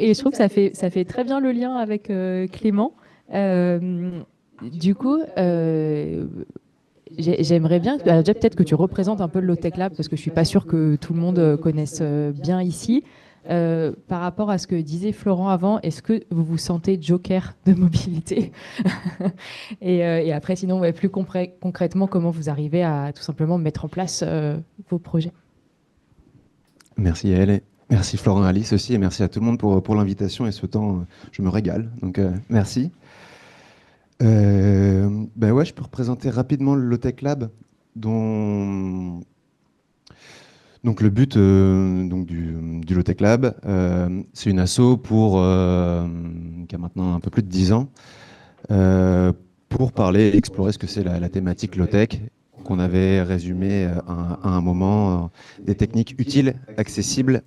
Et je trouve que ça fait très bien le lien avec Clément. Euh, du coup, j'aimerais bien, alors déjà peut-être que tu représentes un peu le Low-Tech Lab, parce que je suis pas sûre que tout le monde connaisse bien ici. Par rapport à ce que disait Florent avant, est-ce que vous vous sentez joker de mobilité? Et après, sinon, ouais, plus concrètement, comment vous arrivez à tout simplement mettre en place vos projets? Merci à elle, et merci Florent et Alice aussi, et merci à tout le monde pour l'invitation et ce temps. Je me régale, donc merci. Ben ouais, je peux représenter rapidement le Low-Tech Lab, dont donc le but donc du Low-Tech Lab, c'est une asso qui a maintenant un peu plus de 10 ans, euh, pour parler et explorer ce que c'est la thématique low-tech, qu'on avait résumé à un moment, des techniques utiles, accessibles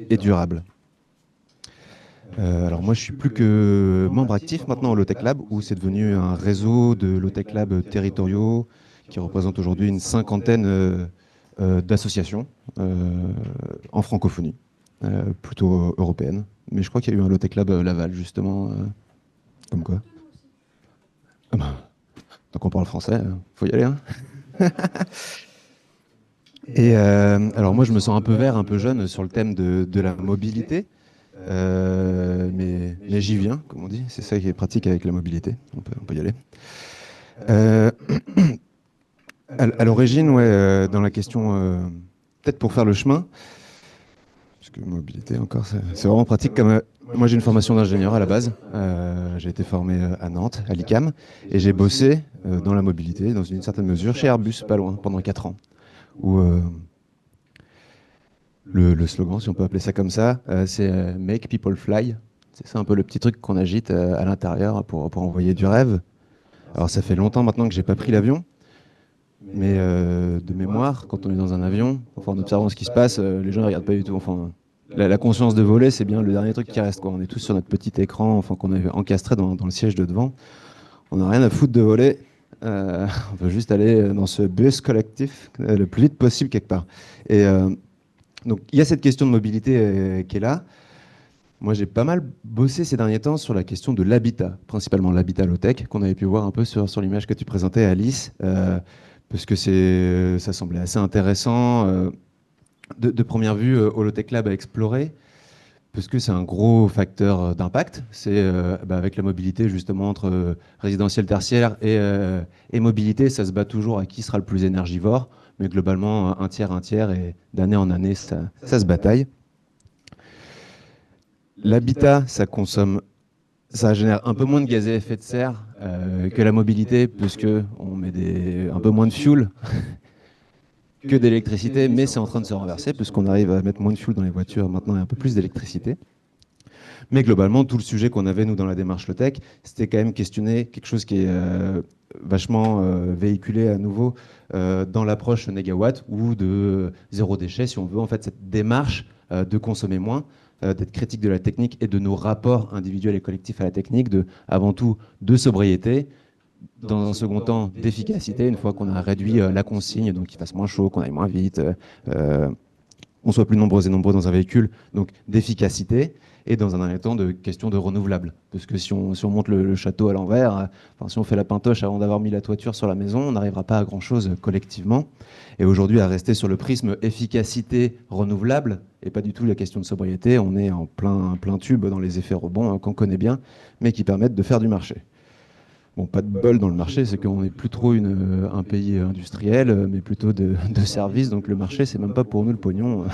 et durables. Alors moi, je suis plus que membre actif maintenant au Low-Tech Lab, où c'est devenu un réseau de Low-Tech Lab territoriaux qui représente aujourd'hui une cinquantaine d'associations en francophonie, plutôt européenne. Mais je crois qu'il y a eu un Low-Tech Lab Laval, justement, comme quoi. Ah bah, donc on parle français, faut y aller, hein. Et alors moi, je me sens un peu vert, un peu jeune sur le thème de la mobilité. Mais j'y viens, comme on dit. C'est ça qui est pratique avec la mobilité. On peut y aller. Euh, à l'origine, ouais, dans la question, peut-être pour faire le chemin, parce que mobilité encore, c'est vraiment pratique. Comme, moi, j'ai une formation d'ingénieur à la base. J'ai été formé à Nantes, à l'ICAM, et j'ai bossé dans la mobilité, dans une certaine mesure, chez Airbus, pas loin, pendant 4 ans. Où le slogan, si on peut appeler ça comme ça, c'est Make People Fly. C'est ça un peu le petit truc qu'on agite à l'intérieur pour envoyer du rêve. Alors ça fait longtemps maintenant que j'ai pas pris l'avion, mais de mémoire, quand on est dans un avion, enfin, en observant ce qui se passe, les gens ne regardent pas du tout. Enfin, la conscience de voler, c'est bien le dernier truc qui reste, quoi. On est tous sur notre petit écran, enfin, qu'on avait encastré dans le siège de devant. On n'a rien à foutre de voler. On veut juste aller dans ce bus collectif le plus vite possible quelque part. Et donc il y a cette question de mobilité qui est là. Moi, j'ai pas mal bossé ces derniers temps sur la question de l'habitat, principalement l'habitat low-tech, qu'on avait pu voir un peu sur l'image que tu présentais, Alice, parce que ça semblait assez intéressant de première vue au Low-Tech Lab à explorer, parce que c'est un gros facteur d'impact. C'est avec la mobilité justement entre résidentiel tertiaire et mobilité, ça se bat toujours à qui sera le plus énergivore, mais globalement, un tiers, et d'année en année, ça se bataille. L'habitat, ça génère un peu moins de gaz à effet de serre que la mobilité, puisque on met un peu moins de fuel que d'électricité, mais c'est en train de se renverser, puisqu'on arrive à mettre moins de fuel dans les voitures maintenant et un peu plus d'électricité. Mais globalement, tout le sujet qu'on avait, nous, dans la démarche low-tech, c'était quand même questionner quelque chose qui est vachement véhiculé à nouveau dans l'approche négawatt ou de zéro déchet, si on veut, en fait, cette démarche de consommer moins, d'être critique de la technique et de nos rapports individuels et collectifs à la technique, avant tout de sobriété, dans un second temps d'efficacité, une fois qu'on a réduit la consigne, donc qu'il fasse moins chaud, qu'on aille moins vite, on soit plus nombreux et nombreux dans un véhicule, donc d'efficacité, et dans un dernier temps de question de renouvelable. Parce que si on monte le château à l'envers, enfin, si on fait la pintoche avant d'avoir mis la toiture sur la maison, on n'arrivera pas à grand-chose collectivement. Et aujourd'hui, à rester sur le prisme efficacité renouvelable, et pas du tout la question de sobriété, on est en plein tube dans les effets rebonds qu'on connaît bien, mais qui permettent de faire du marché. Bon, pas de bol dans le marché, c'est qu'on n'est plus trop un pays industriel, mais plutôt de services. Donc le marché, c'est même pas pour nous le pognon,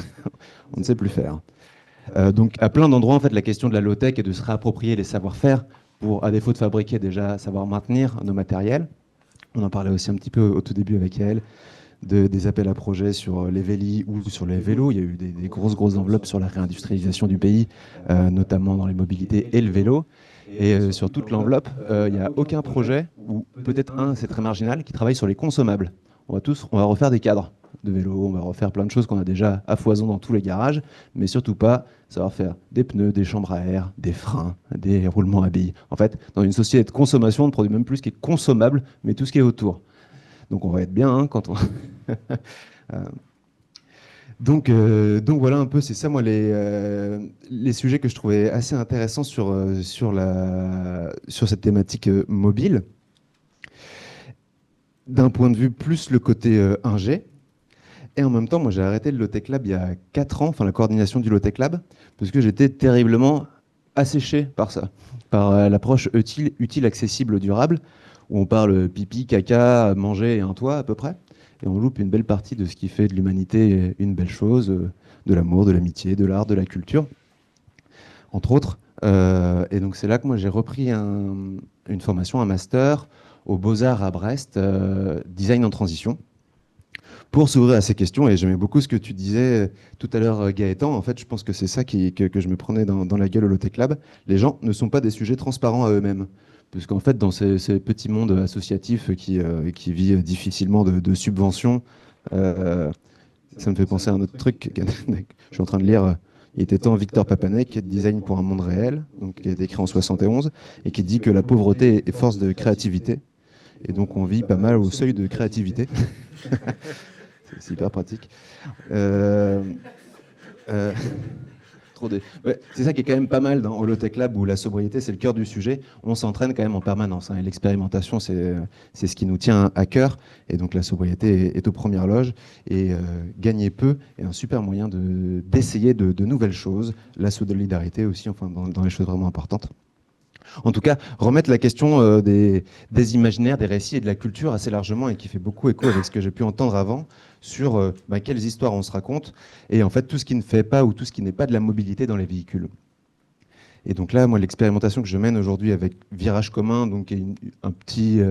on ne sait plus faire. Donc à plein d'endroits, en fait, la question de la low-tech est de se réapproprier les savoir-faire pour, à défaut de fabriquer, déjà savoir maintenir nos matériels. On en parlait aussi un petit peu au tout début avec Yael, des appels à projets sur les vélis ou sur les vélos. Il y a eu des grosses enveloppes sur la réindustrialisation du pays, notamment dans les mobilités et le vélo. Et sur toute l'enveloppe, il n'y a aucun projet, ou peut-être un, c'est très marginal, qui travaille sur les consommables. On va refaire des cadres de vélo, on va refaire plein de choses qu'on a déjà à foison dans tous les garages, mais surtout pas savoir faire des pneus, des chambres à air, des freins, des roulements à billes. En fait, dans une société de consommation, on ne produit même plus ce qui est consommable, mais tout ce qui est autour. Donc on va être bien hein, quand on... Donc voilà un peu, c'est ça moi les sujets que je trouvais assez intéressants sur cette thématique mobile. D'un point de vue plus le côté ingé. Et en même temps, moi j'ai arrêté le Low-Tech Lab il y a 4 ans, enfin la coordination du Low-Tech Lab, parce que j'étais terriblement asséché par ça, par l'approche utile, accessible, durable, où on parle pipi, caca, manger et un toit à peu près. Et on loupe une belle partie de ce qui fait de l'humanité une belle chose, de l'amour, de l'amitié, de l'art, de la culture, entre autres. Et donc c'est là que moi j'ai repris une formation, un master aux Beaux-Arts à Brest, design en transition, pour s'ouvrir à ces questions. Et j'aimais beaucoup ce que tu disais tout à l'heure, Gaëtan. En fait, je pense que c'est ça que je me prenais dans la gueule au Low-Tech Lab. Les gens ne sont pas des sujets transparents à eux-mêmes. Parce qu'en fait, dans ces petits mondes associatifs qui vivent difficilement de subventions, euh, ça me fait penser à un autre truc. Je suis en train de lire. Il était temps, Victor Papanek, Design pour un monde réel, donc, qui a été écrit en 71, et qui dit que la pauvreté est force de créativité. Et donc on vit pas mal au seuil de créativité. C'est hyper pratique. Euh, euh, Ouais, c'est ça qui est quand même pas mal dans Holotech Lab où la sobriété c'est le cœur du sujet. On s'entraîne quand même en permanence, hein, et l'expérimentation c'est ce qui nous tient à cœur. Et donc la sobriété est aux premières loges. Et gagner peu est un super moyen d'essayer de nouvelles choses. La solidarité aussi, enfin dans les choses vraiment importantes. En tout cas, remettre la question des imaginaires, des récits et de la culture assez largement, et qui fait beaucoup écho avec ce que j'ai pu entendre avant, sur quelles histoires on se raconte, et en fait tout ce qui ne fait pas ou tout ce qui n'est pas de la mobilité dans les véhicules. Et donc là, moi, l'expérimentation que je mène aujourd'hui avec Virage Commun, donc qui est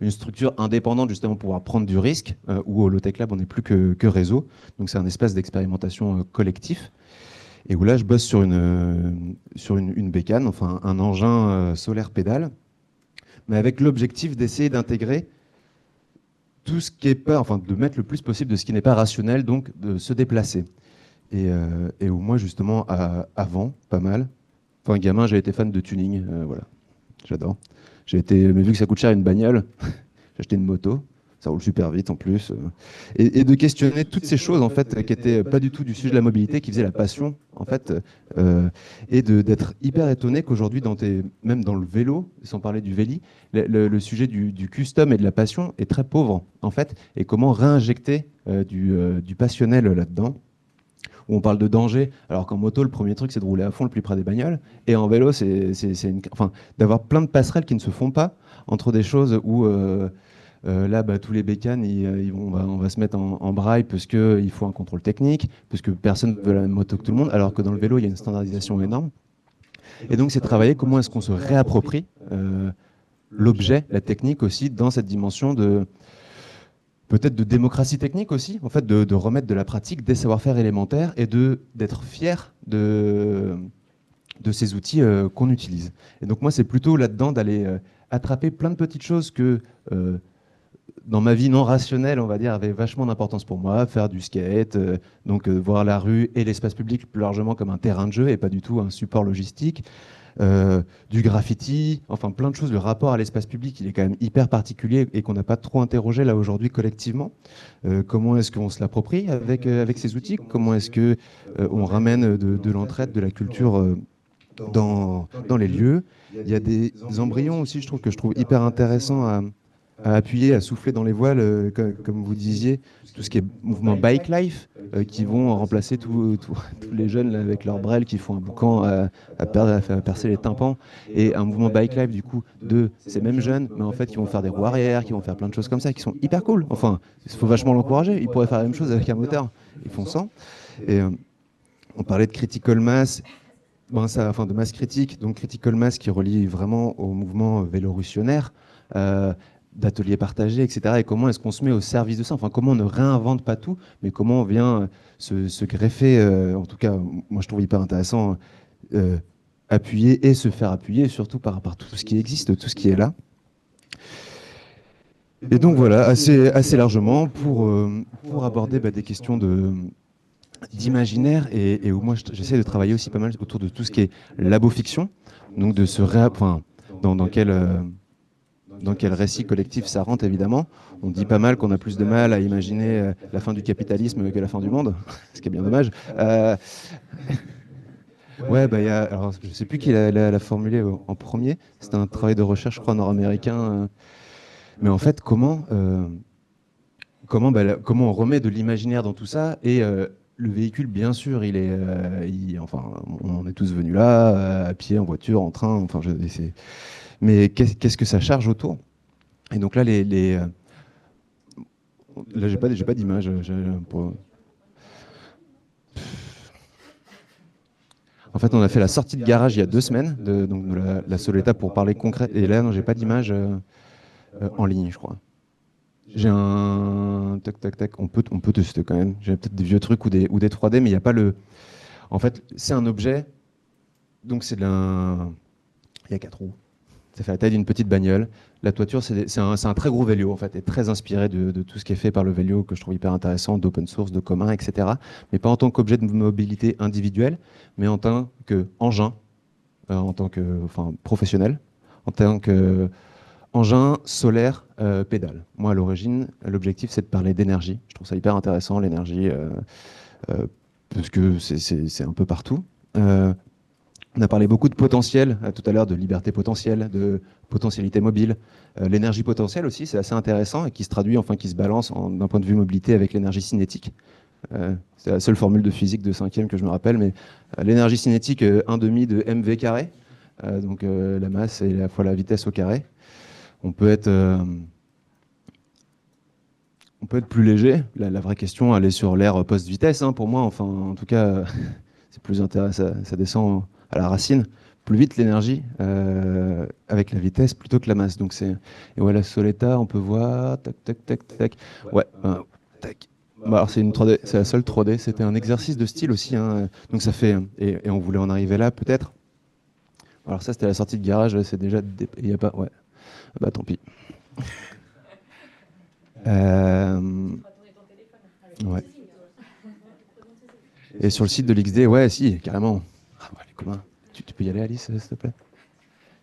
une structure indépendante justement pour pouvoir prendre du risque, où au Low-Tech Lab on n'est plus que réseau, donc c'est un espace d'expérimentation collectif. Et où là, je bosse sur une bécane, enfin un engin solaire pédale, mais avec l'objectif d'essayer d'intégrer tout ce qui est pas, enfin de mettre le plus possible de ce qui n'est pas rationnel, donc de se déplacer. Et où moi, justement, avant, pas mal, enfin gamin, j'ai été fan de tuning, voilà, j'adore. Mais vu que ça coûte cher une bagnole, j'ai acheté une moto. Ça roule super vite en plus. Et de questionner toutes ces choses en fait qui n'étaient pas du tout du sujet de la mobilité, qui faisaient la passion en fait, et d'être hyper étonné qu'aujourd'hui, même dans le vélo, sans parler du véli, le sujet du custom et de la passion est très pauvre en fait. Et comment réinjecter du passionnel là-dedans, où on parle de danger, alors qu'en moto, le premier truc, c'est de rouler à fond le plus près des bagnoles. Et en vélo, enfin, d'avoir plein de passerelles qui ne se font pas entre des choses où là, tous les bécanes, on va se mettre en braille parce qu'il faut un contrôle technique, parce que personne ne veut la même moto que tout le monde, alors que dans le vélo, il y a une standardisation énorme. Et donc, c'est travailler comment est-ce qu'on se réapproprie l'objet, la technique aussi, dans cette dimension peut-être de démocratie technique aussi, en fait, de remettre de la pratique, des savoir-faire élémentaires et d'être fier de ces outils qu'on utilise. Et donc moi, c'est plutôt là-dedans d'aller attraper plein de petites choses que dans ma vie non rationnelle, on va dire, avait vachement d'importance pour moi, faire du skate, donc voir la rue et l'espace public plus largement comme un terrain de jeu et pas du tout un support logistique. Du graffiti, enfin plein de choses. Le rapport à l'espace public, il est quand même hyper particulier et qu'on n'a pas trop interrogé là aujourd'hui collectivement. Comment est-ce qu'on se l'approprie avec ces outils? Comment est-ce que on ramène de l'entraide, de la culture dans les lieux? Il y a des embryons aussi, que je trouve hyper intéressants à appuyer, à souffler dans les voiles, comme vous disiez, tout ce qui est mouvement bike life, qui vont remplacer tous les jeunes là, avec leurs brels qui font un boucan à faire percer les tympans, et un mouvement bike life du coup de ces mêmes jeunes, mais en fait qui vont faire des roues arrière, qui vont faire plein de choses comme ça, qui sont hyper cool. Enfin, il faut vachement l'encourager. Ils pourraient faire la même chose avec un moteur. Ils font sans. Et on parlait de critical mass. Enfin, de masse critique, donc critical mass qui relie vraiment au mouvement vélorussionnaire, d'ateliers partagés, etc. Et comment est-ce qu'on se met au service de ça? Enfin, comment on ne réinvente pas tout, mais comment on vient se greffer, en tout cas, moi je trouve hyper intéressant, appuyer et se faire appuyer, surtout par tout ce qui existe, tout ce qui est là. Et donc voilà, assez largement pour aborder des questions d'imaginaire et où moi j'essaie de travailler aussi pas mal autour de tout ce qui est labo-fiction, donc de se enfin, dans dans quel récit collectif ça rentre, évidemment. On dit pas mal qu'on a plus de mal à imaginer la fin du capitalisme que la fin du monde, ce qui est bien dommage. Ouais, bah, alors, je ne sais plus qui l'a formulé en premier. C'était un travail de recherche, je crois, nord-américain. Mais en fait, comment on remet de l'imaginaire dans tout ça et le véhicule, bien sûr, enfin, on est tous venus là, à pied, en voiture, en train. Enfin, mais qu'est-ce que ça charge autour? Et donc là, là, j'ai pas d'image. En fait, on a fait la sortie de garage il y a 2 semaines, donc de la Soletta pour parler concret. Et là, non, j'ai pas d'image en ligne, je crois. J'ai un tac tac tac. On peut tester quand même. J'ai peut-être des vieux trucs ou des 3D, mais il n'y a pas le. En fait, c'est un objet. Donc c'est il y a 4 roues. Ça fait la taille d'une petite bagnole. La toiture, c'est un très gros vélo, en fait, et très inspiré de tout ce qui est fait par le vélo, que je trouve hyper intéressant, d'open source, de commun, etc. Mais pas en tant qu'objet de mobilité individuelle, mais en tant qu'engin, en tant que professionnel, en tant qu'engin solaire pédale. Moi, à l'origine, l'objectif, c'est de parler d'énergie. Je trouve ça hyper intéressant, l'énergie, parce que c'est un peu partout. On a parlé beaucoup de potentiel tout à l'heure, de liberté potentielle, de potentialité mobile. L'énergie potentielle aussi, c'est assez intéressant et qui se traduit, enfin qui se balance d'un point de vue mobilité avec l'énergie cinétique. C'est la seule formule de physique de 5e que je me rappelle, mais l'énergie cinétique, 1/2 de mv carré, donc la masse et à la fois la vitesse au carré. On peut être plus léger. La vraie question, elle est sur l'air post-vitesse, hein, pour moi. Enfin, en tout cas, c'est plus intéressant. Ça descend à la racine. Plus vite l'énergie avec la vitesse plutôt que la masse. Donc et voilà, Soletta, on peut voir. Tac, tac, tac, tac. Ouais. Tac. Bah, alors c'est une 3D. C'est la seule 3D. C'était un exercice de style aussi, hein. Donc ça fait. Et on voulait en arriver là, peut-être. Alors ça, c'était la sortie de garage. C'est déjà. Il n'y a pas. Ouais. Bah tant pis. Ouais. Et sur le site de l'XD, ouais, si, carrément. Ah, ouais, les communs. Tu peux y aller, Alice, s'il te plaît?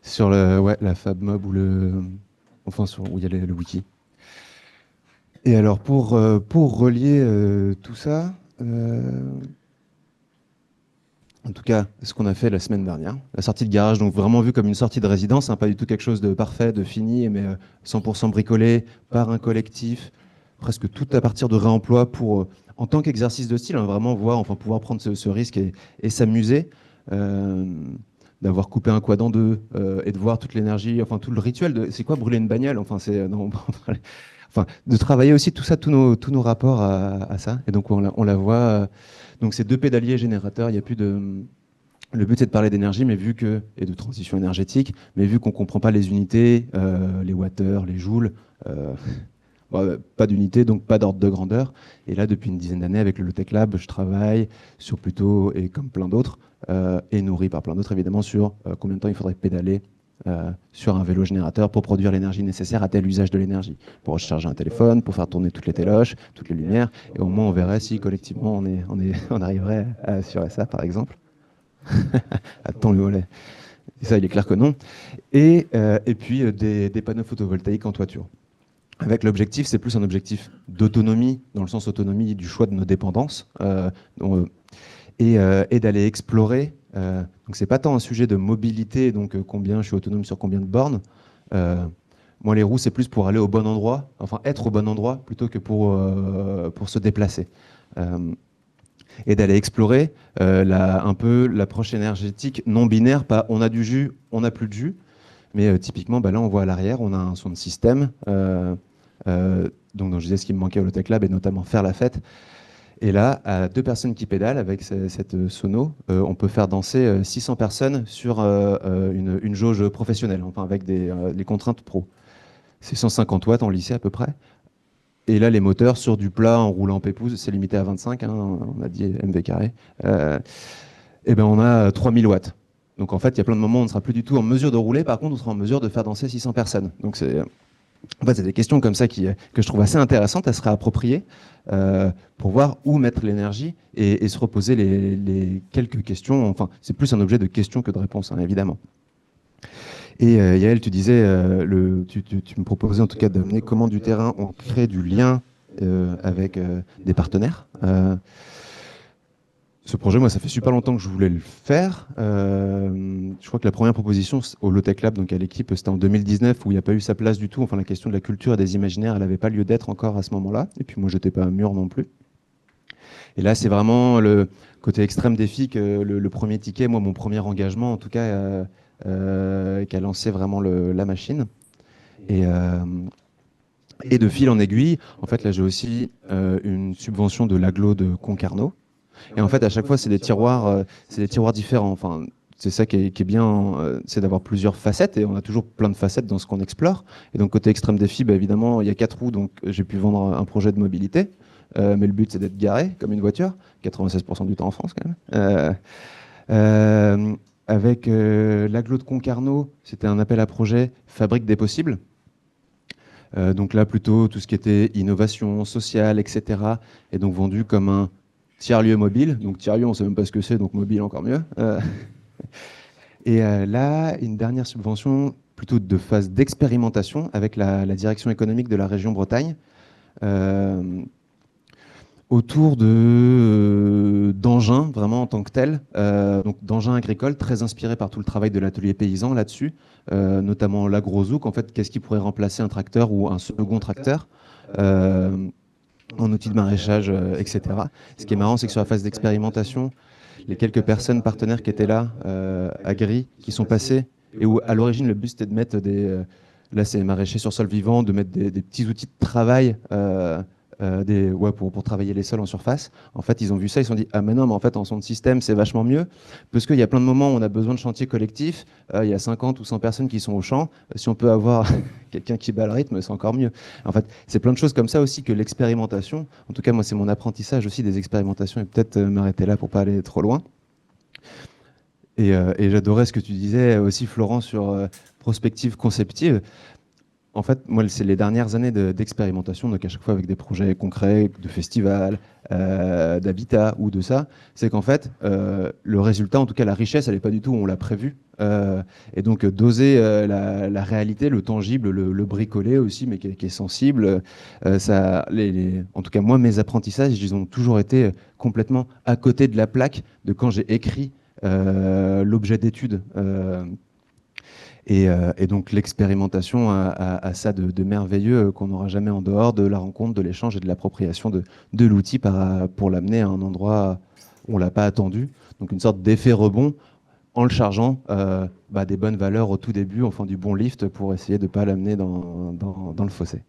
Sur la FabMob où il y a le wiki. Et alors, pour relier tout ça, en tout cas, ce qu'on a fait la semaine dernière, la sortie de garage, donc vraiment vu comme une sortie de résidence, hein, pas du tout quelque chose de parfait, de fini, mais 100% bricolé par un collectif, presque tout à partir de réemploi pour, en tant qu'exercice de style, hein, vraiment pouvoir prendre ce risque et s'amuser, d'avoir coupé un quad en deux et de voir toute l'énergie, enfin tout le rituel. C'est quoi brûler une bagnole? Enfin, de travailler aussi tout ça, tous nos rapports à ça. Et donc on la voit. Donc c'est 2 pédaliers générateurs. Il y a plus de. Le but c'est de parler d'énergie, et de transition énergétique, mais vu qu'on ne comprend pas les unités, les watts-heures, les joules. Pas d'unité, donc pas d'ordre de grandeur. Et là, depuis une dizaine d'années, avec le Low-Tech Lab, je travaille sur plutôt, et comme plein d'autres, et nourri par plein d'autres évidemment, sur combien de temps il faudrait pédaler sur un vélo générateur pour produire l'énergie nécessaire à tel usage de l'énergie. Pour recharger un téléphone, pour faire tourner toutes les téloches, toutes les lumières, et au moins on verrait si collectivement on arriverait à assurer ça, par exemple. Attends le volet. Et ça, il est clair que non. Et puis des panneaux photovoltaïques en toiture. Avec l'objectif, c'est plus un objectif d'autonomie, dans le sens autonomie du choix de nos dépendances, et d'aller explorer. Donc c'est pas tant un sujet de mobilité, donc combien je suis autonome sur combien de bornes. Moi, les roues, c'est plus pour aller au bon endroit, enfin être au bon endroit, plutôt que pour se déplacer. Et d'aller explorer un peu l'approche énergétique non binaire, pas on a du jus, on n'a plus de jus. Mais typiquement, là, on voit à l'arrière, on a un son de système. Donc, je disais ce qui me manquait au Low-Tech Lab, et notamment faire la fête. Et là, à 2 personnes qui pédalent avec cette sono, on peut faire danser 600 personnes sur une jauge professionnelle, enfin avec les contraintes pro. C'est 150 watts en lycée à peu près. Et là, les moteurs sur du plat en roulant pépouze, c'est limité à 25, hein, on a dit MV carré. Et on a 3000 watts. Donc en fait, il y a plein de moments où on ne sera plus du tout en mesure de rouler. Par contre, on sera en mesure de faire danser 600 personnes. Donc c'est des questions comme ça que je trouve assez intéressantes à se réapproprier pour voir où mettre l'énergie et se reposer les quelques questions. Enfin, c'est plus un objet de questions que de réponses, hein, évidemment. Et Yael, tu disais, tu me proposais en tout cas d'amener comment du terrain on crée du lien avec des partenaires. Ce projet, moi, ça fait super longtemps que je voulais le faire. Je crois que la première proposition au Low-Tech Lab, donc à l'équipe, c'était en 2019, où il n'y a pas eu sa place du tout. Enfin, la question de la culture et des imaginaires, elle n'avait pas lieu d'être encore à ce moment-là. Et puis moi, je n'étais pas mûr non plus. Et là, c'est vraiment le côté extrême défi que le premier ticket, moi, mon premier engagement, en tout cas, qui a lancé vraiment la machine. Et de fil en aiguille, en fait, là, j'ai aussi une subvention de l'aglo de Concarneau. Et en fait, à chaque fois, c'est des tiroirs différents. Enfin, c'est ça qui est bien, c'est d'avoir plusieurs facettes, et on a toujours plein de facettes dans ce qu'on explore. Et donc, côté extrême défi, bah, évidemment, il y a 4 roues, donc j'ai pu vendre un projet de mobilité. Mais le but, c'est d'être garé comme une voiture, 96% du temps en France quand même. Avec l'aglo de Concarneau, c'était un appel à projet Fabrique des possibles. Donc là, plutôt tout ce qui était innovation sociale, etc. Et donc vendu comme un tiers-lieu mobile. Donc tiers-lieu, on ne sait même pas ce que c'est, donc mobile encore mieux. Et là, une dernière subvention plutôt de phase d'expérimentation avec la direction économique de la région Bretagne. Autour d'engins, vraiment en tant que tel, donc d'engins agricoles, très inspirés par tout le travail de l'atelier paysan là-dessus, notamment l'agrozouk. En fait, qu'est-ce qui pourrait remplacer un tracteur ou un second tracteur en outils de maraîchage, etc. Ce qui est marrant, c'est que sur la phase d'expérimentation, les quelques personnes partenaires qui étaient là, agri, qui sont passés, et où à l'origine le but c'était de mettre là c'est maraîcher sur sol vivant, de mettre des petits outils de travail pour travailler les sols en surface. En fait, ils ont vu ça, ils se sont dit ah mais non, mais en fait en son système c'est vachement mieux, parce qu'il y a plein de moments où on a besoin de chantiers collectifs, il y a 50 ou 100 personnes qui sont au champ, si on peut avoir quelqu'un qui bat le rythme, c'est encore mieux. En fait, c'est plein de choses comme ça aussi que l'expérimentation, en tout cas moi c'est mon apprentissage aussi des expérimentations, et peut-être m'arrêter là pour pas aller trop loin. Et j'adorais ce que tu disais aussi, Florent, sur prospective conceptive. En fait, moi, c'est les dernières années d'expérimentation, donc à chaque fois avec des projets concrets, de festivals, d'habitat ou de ça, c'est qu'en fait, le résultat, en tout cas la richesse, elle n'est pas du tout où on l'a prévu. Et donc, d'oser la réalité, le tangible, le bricolé aussi, mais qui est sensible, en tout cas, moi, mes apprentissages, ils ont toujours été complètement à côté de la plaque de quand j'ai écrit l'objet d'étude. Et donc l'expérimentation a ça de merveilleux qu'on n'aura jamais en dehors de la rencontre, de l'échange et de l'appropriation de l'outil pour l'amener à un endroit où on ne l'a pas attendu. Donc une sorte d'effet rebond en le chargeant des bonnes valeurs au tout début, enfin du bon lift pour essayer de ne pas l'amener dans le fossé.